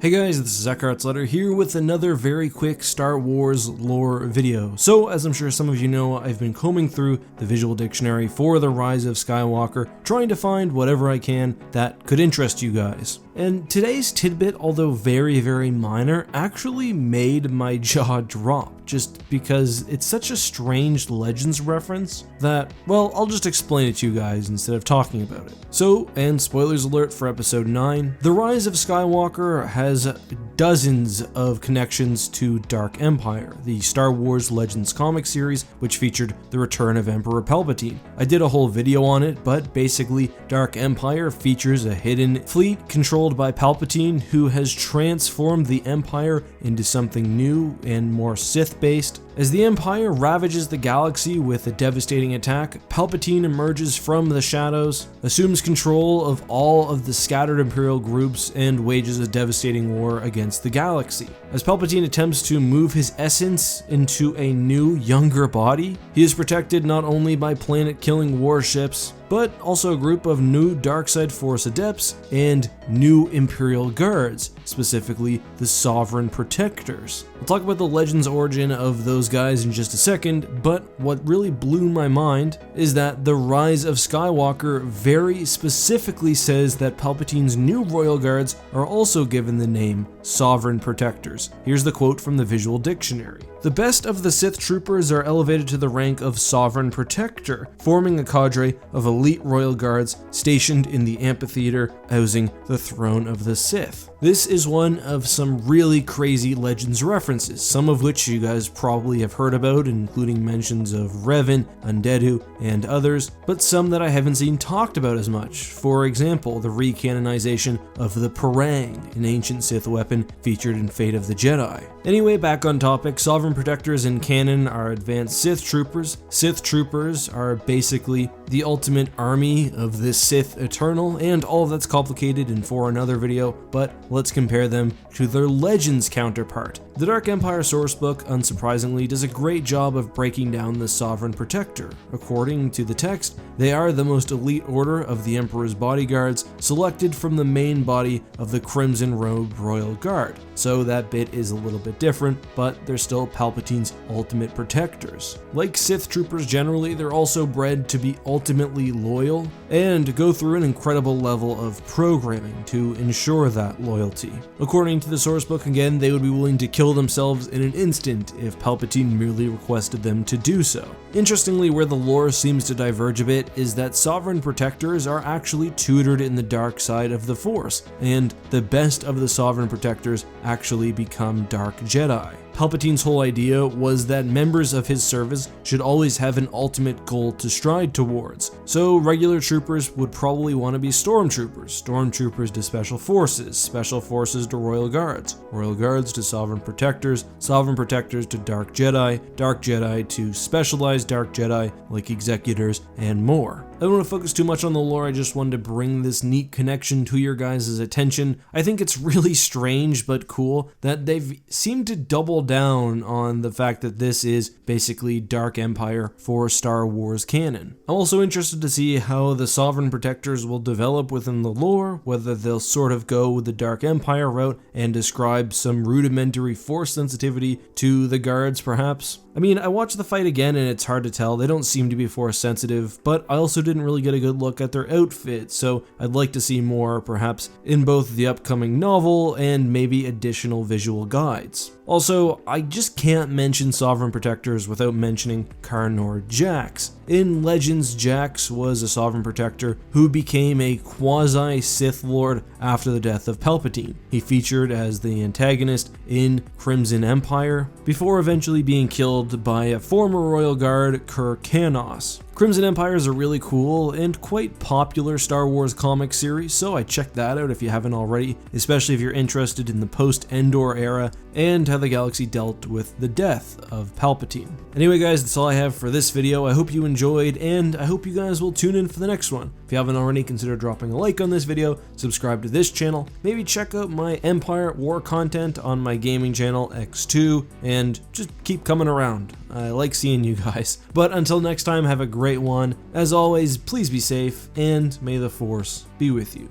Hey guys, this is Eckhart's Letter here with another very quick Star Wars lore video. So, as I'm sure some of you know, I've been combing through the visual dictionary for the Rise of Skywalker, trying to find whatever I can that could interest you guys. And today's tidbit, although very, very minor, actually made my jaw drop, just because it's such a strange Legends reference that, well, I'll just explain it to you guys instead of talking about it. So, and spoilers alert for episode 9, the Rise of Skywalker has dozens of connections to Dark Empire, the Star Wars Legends comic series, which featured the return of Emperor Palpatine. I did a whole video on it, but basically, Dark Empire features a hidden fleet controlled by Palpatine, who has transformed the Empire into something new and more Sith-based. As the Empire ravages the galaxy with a devastating attack, Palpatine emerges from the shadows, assumes control of all of the scattered Imperial groups, and wages a devastating war against the galaxy. As Palpatine attempts to move his essence into a new, younger body, he is protected not only by planet-killing warships, but also a group of new Darkside Force adepts and new Imperial guards, specifically the Sovereign Protectors. We'll talk about the Legends origin of those guys in just a second, but what really blew my mind is that the Rise of Skywalker very specifically says that Palpatine's new Royal Guards are also given the name Sovereign Protectors. Here's the quote from the visual dictionary. The best of the Sith troopers are elevated to the rank of Sovereign Protector, forming a cadre of elite royal guards stationed in the amphitheater housing the throne of the Sith. This is one of some really crazy Legends references, some of which you guys probably have heard about, including mentions of Revan, Undeadu, and others, but some that I haven't seen talked about as much. For example, the recanonization of the Parang, an ancient Sith weapon featured in Fate of the Jedi. Anyway, back on topic, Sovereign Protectors in canon are advanced Sith troopers. Sith troopers are basically the ultimate army of the Sith Eternal, and all of that's complicated and for another video, but let's compare them to their Legends counterpart. The Dark Empire sourcebook, unsurprisingly, does a great job of breaking down the Sovereign Protector. According to the text, they are the most elite order of the Emperor's bodyguards, selected from the main body of the crimson-robed Royal Guard. So that bit is a little bit different, but they're still Palpatine's ultimate protectors. Like Sith troopers generally, they're also bred to be ultimately loyal and go through an incredible level of programming to ensure that loyalty. According to the sourcebook, again, they would be willing to kill themselves in an instant if Palpatine merely requested them to do so. Interestingly, where the lore seems to diverge a bit is that Sovereign Protectors are actually tutored in the dark side of the Force, and the best of the Sovereign Protectors actually become Dark Jedi. Palpatine's whole idea was that members of his service should always have an ultimate goal to stride towards. So regular troopers would probably want to be stormtroopers, stormtroopers to special forces to Royal Guards, Royal Guards to Sovereign Protectors to Dark Jedi to specialized Dark Jedi like Executors, and more. I don't want to focus too much on the lore, I just wanted to bring this neat connection to your guys' attention. I think it's really strange but cool that they've seemed to double down on the fact that this is basically Dark Empire for Star Wars canon. I'm also interested to see how the Sovereign Protectors will develop within the lore, whether they'll sort of go with the Dark Empire route and describe some rudimentary Force sensitivity to the guards perhaps. I mean, I watched the fight again and it's hard to tell, they don't seem to be Force sensitive, but I also didn't really get a good look at their outfits, so I'd like to see more perhaps in both the upcoming novel and maybe additional visual guides. Also, I just can't mention Sovereign Protectors without mentioning Karnor Jax. In Legends, Jax was a Sovereign Protector who became a quasi-Sith Lord after the death of Palpatine. He featured as the antagonist in Crimson Empire, before eventually being killed by a former Royal Guard, Kur Kanos. Crimson Empire is a really cool and quite popular Star Wars comic series, so I checked that out if you haven't already, especially if you're interested in the post-Endor era and how the galaxy dealt with the death of Palpatine. Anyway guys, that's all I have for this video. I hope you enjoyed, and I hope you guys will tune in for the next one. If you haven't already, consider dropping a like on this video, subscribe to this channel, maybe check out my Empire War content on my gaming channel X2, and just keep coming around. I like seeing you guys. But until next time, have a great one. As always, please be safe, and may the Force be with you.